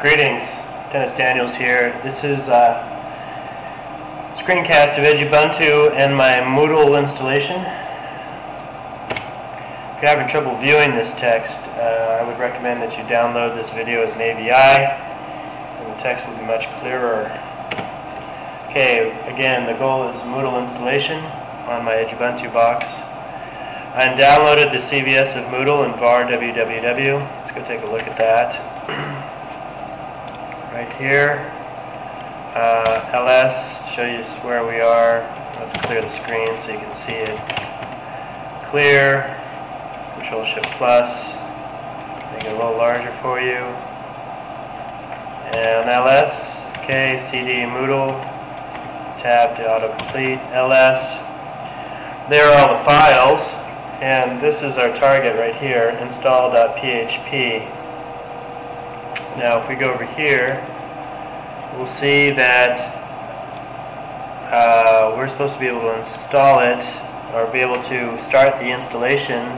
Greetings, Dennis Daniels here. This is a screencast of Edubuntu and my Moodle installation. If you're having trouble viewing this text, I would recommend that you download this video as an AVI, and the text will be much clearer. Okay, again, the goal is Moodle installation on my Edubuntu box. I downloaded the CVS of Moodle and var www. Let's go take a look at that. Right here, ls, show you where we are. Let's clear the screen so you can see it. Clear, Control-Shift+, make it a little larger for you. And ls, okay, cd Moodle, tab to autocomplete, ls. There are all the files, and this is our target right here, install.php. Now if we go over here, we'll see that we're supposed to be able to install it, or be able to start the installation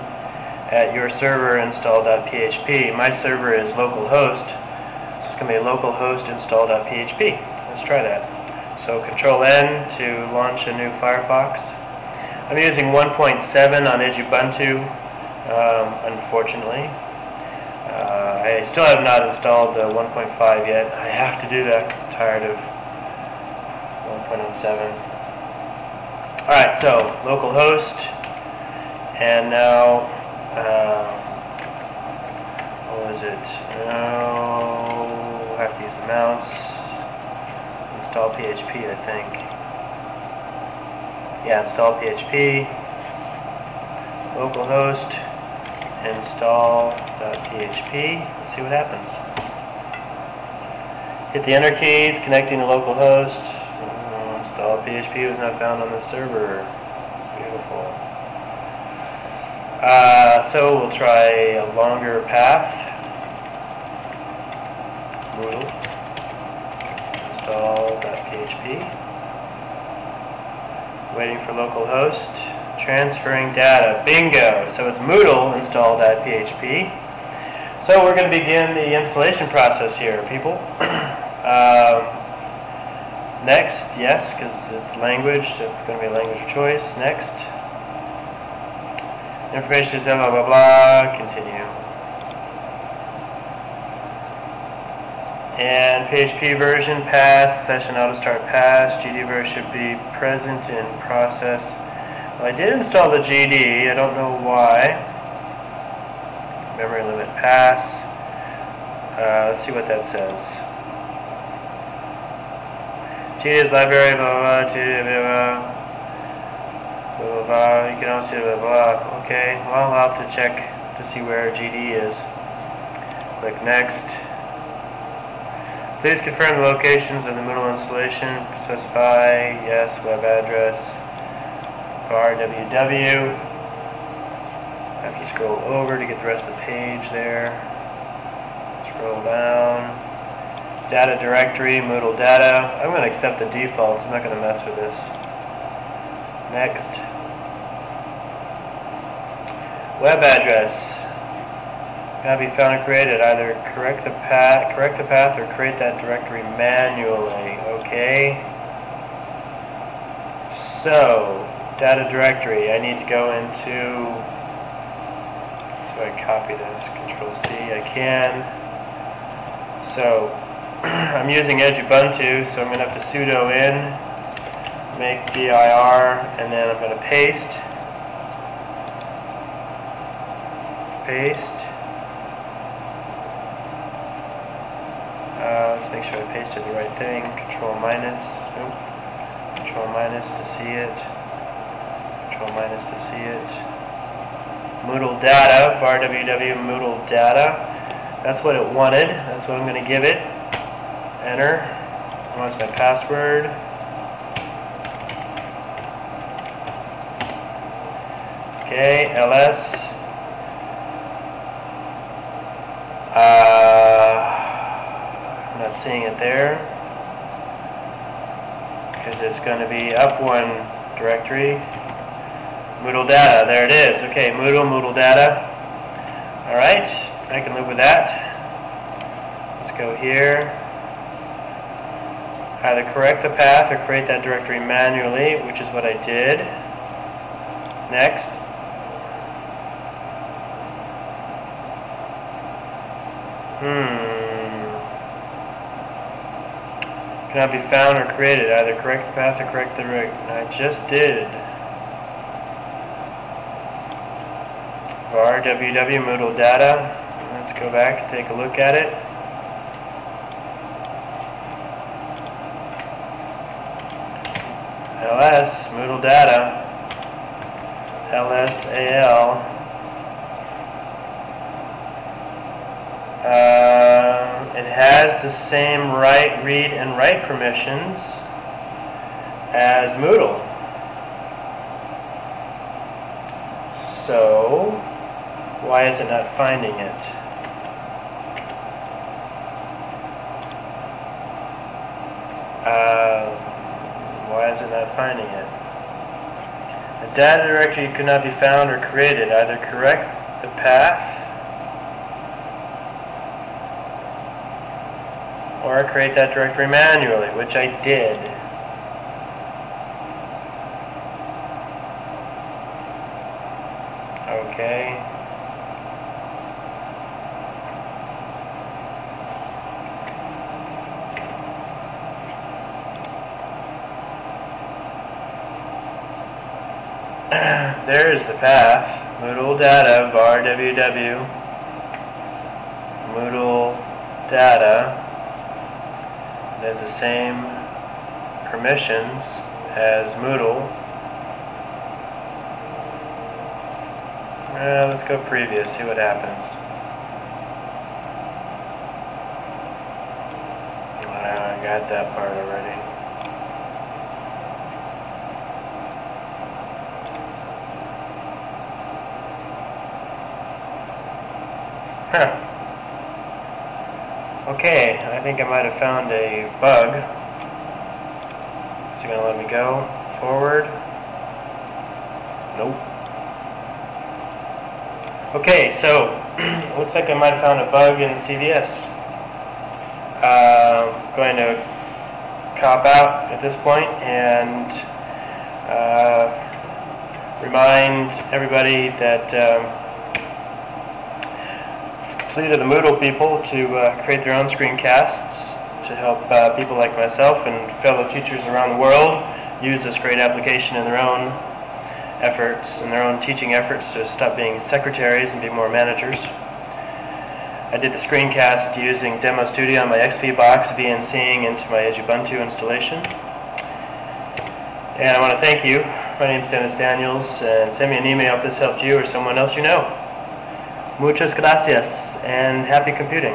at your server install.php. My server is localhost, so it's going to be localhost install.php. Let's try that. So Control-N to launch a new Firefox. I'm using 1.7 on Edubuntu, unfortunately. I still have not installed 1.5 yet. I have to do that. I'm tired of 1.07. Alright, so localhost, and now, what was it? We'll have to use the mouse. Install PHP, I think. Yeah, install PHP. Localhost. Install.php. Let's see what happens. Hit the enter keys, connecting to localhost. Install PHP was not found on the server. Beautiful. So we'll try a longer path. Moodle. Install.php. Waiting for localhost. Transferring data. Bingo! So it's Moodle install.php. So we're going to begin the installation process here, people. Next, yes, because it's language, so it's going to be a language of choice. Next. Information is blah blah blah. Continue. And PHP version pass, session auto start pass, GD version should be present in process. Well, I did install the GD, I don't know why. Memory limit pass. Let's see what that says. GD is library, blah blah blah, GD, blah blah blah, blah blah, you can also do blah blah. Okay, well, I'll have to check to see where GD is. Click next. Please confirm the locations of the Moodle installation. Specify, yes, web address. var www. I have to scroll over to get the rest of the page there. Scroll down. Data directory, Moodle data. I'm going to accept the defaults. I'm not going to mess with this. Next. Web address. Can be found and created. Either correct the path or create that directory manually. Okay. So, data directory. I need to go into. So I copy this. Control C. I can. So, I'm using Edubuntu, so I'm going to have to sudo in, make dir, and then I'm going to paste. Paste. Let's make sure I pasted the right thing. Control minus. Nope. Control minus to see it. Control minus to see it. Moodle data. var www Moodle data. That's what it wanted. That's what I'm going to give it. Enter. What's my password? Okay. ls. I'm not seeing it there because it's going to be up one directory. Moodle data, there it is. Okay, Moodle data. Alright, I can live with that. Let's go here. Either correct the path or create that directory manually, which is what I did. Next. Cannot be found or created. Either correct the path or correct the directory. I just did. var www Moodle data. Let's go back and take a look at it. ls Moodle data. lsal. It has the same read and write permissions as Moodle. So, why is it not finding it? Why is it not finding it? The data directory could not be found or created. Either correct the path or create that directory manually, which I did. Okay. There's the path. Moodle data var www Moodle data. There's the same permissions as Moodle. Let's go previous, see what happens. I got that part already. Okay, I think I might have found a bug. Is it going to let me go forward? Nope. Okay, so looks like I might have found a bug in CVS. Going to cop out at this point and remind everybody that plea to the Moodle people to create their own screencasts to help people like myself and fellow teachers around the world use this great application in their own efforts, in their own teaching efforts to stop being secretaries and be more managers. I did the screencast using Demo Studio on my XP box, VNCing into my Edubuntu installation. And I want to thank you. My name is Dennis Daniels, and send me an email if this helped you or someone else you know. Muchas gracias, and happy computing.